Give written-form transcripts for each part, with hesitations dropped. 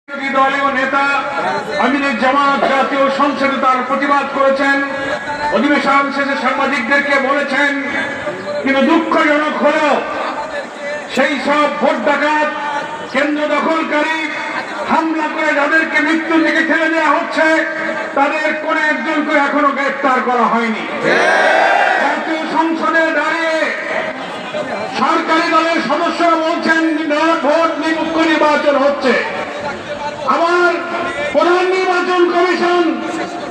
দলীয় নেতা আমিনুল জামাত জাতীয় সংসদে তার প্রতিবাদ করেছেন। অধিবেশন শেষে সাংবাদিকদেরকে বলেছেন, কিন্তু দুঃখজনক হলো সেই সব ভোট ডাকাত, কেন্দ্র দখলকারী, হামলা করে যাদেরকে মৃত্যুর দিকে ঠেলে দেওয়া হচ্ছে, তাদের কোন একজনকে এখনো গ্রেফতার করা হয়নি। জাতীয় সংসদে দাঁড়িয়ে সরকারি দলের সদস্যরা বলছেন ভোট নিরপেক্ষ নির্বাচন হচ্ছে। আবার প্রধান নির্বাচন কমিশন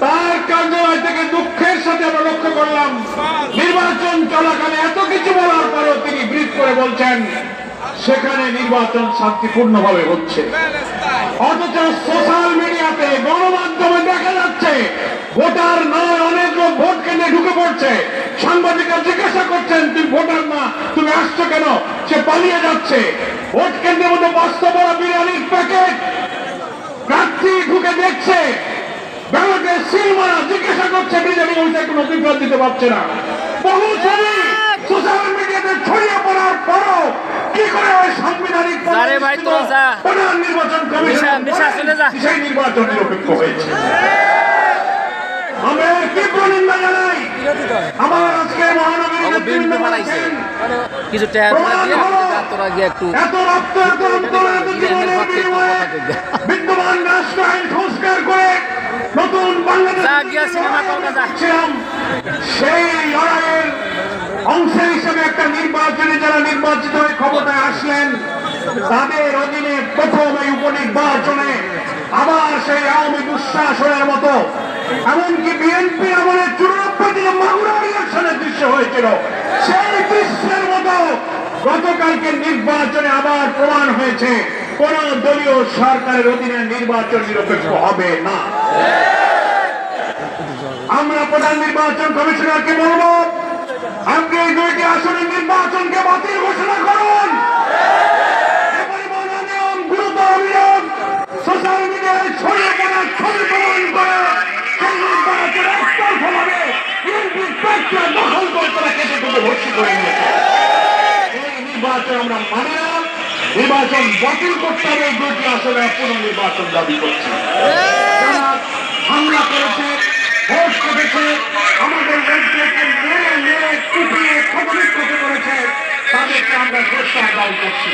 তার কার্যালয় থেকে দুঃখের সাথে আমরা লক্ষ্য করলাম, নির্বাচন চলাকালে এত কিছু বলার পরেও তিনি ব্রিফ করে বলছেন সেখানে নির্বাচন শান্তিপূর্ণভাবে হচ্ছে। অথচ সোশ্যাল মিডিয়াতে, গণমাধ্যমে দেখা যাচ্ছে ভোটার নয়, অনেক লোক ভোট কেন্দ্রে ঢুকে পড়ছে। সাংবাদিকরা জিজ্ঞাসা করছেন, তুমি ভোটার না, তুমি আসছো কেন? সে পালিয়ে যাচ্ছে। ভোট কেন্দ্রের মধ্যে বস্তা ভরা বিরিয়ানির প্যাকেট, প্রার্থী ঢুকে দেখছে, ব্যালটে সিল মারা, জিজ্ঞাসা করছে বিজেপি ওইটা কোনো বিপ্লব দিতে পারছে না। বহু ছবি সোশ্যাল মিডিয়াতে ছড়িয়ে পড়ার পরও কি করে ওই সাংবিধানিক প্রধান নির্বাচন কমিশন সেই নির্বাচন নিরপেক্ষ হয়েছে? আমরা কি প্রনিন্দা জানাই। আমার আজকে মহানগরী নেতৃবৃন্দ বলেছেন এত রক্ত, এত অন্তর, এত জীবনের বিনিময়ে বিদ্যমান রাষ্ট্র আইন সংস্কার করে নতুন বাংলাদেশ সেই লড়াইয়ের অংশ হিসেবে একটা নির্বাচনে যারা নির্বাচিত হয়ে ক্ষমতায় আসলেন, তাদের অধীনে প্রথম এই উপনির্বাচনে আবার সেই আওয়ামী দুঃশাসনের মতো, এমনকি বিএনপি আমাদের 94 দিনে মাগুরা ইলেকশনের দৃশ্য হয়েছিল, সেই দৃশ্যের মতো গতকালকে নির্বাচনে আবার প্রমাণ হয়েছে কোন দলীয় সরকারের অধীনে নির্বাচন নিরপেক্ষ হবে না। আমরা প্রধান নির্বাচন কমিশনারকে বলব, আপনি এই দুইটি আসনের নির্বাচনকে বাতিল ঘোষণা করুন। গুরুতর অভিযোগ সোশ্যাল মিডিয়ায় ছড়িয়ে পড়ার ছবি প্রমাণ করে সেই নির্বাচন একতরফাভাবে বিএনপির প্রার্থীরা দখল করতে কেটে কেটে ভর্তি করে নিয়েছে। এই নির্বাচন আমরা মানি না, নির্বাচন বাতিল করতে হবে। এই দুইটি আসনে পুনর্নির্বাচন দাবি করছে। যারা হামলা করেছে, ভোট কেটেছে, আমাদের রাজ্যকে মেরে মেরে কুপিয়ে ক্ষতবিক্ষত করেছে, তাদেরকে আমরা শ্রদ্ধা আদায় করছি।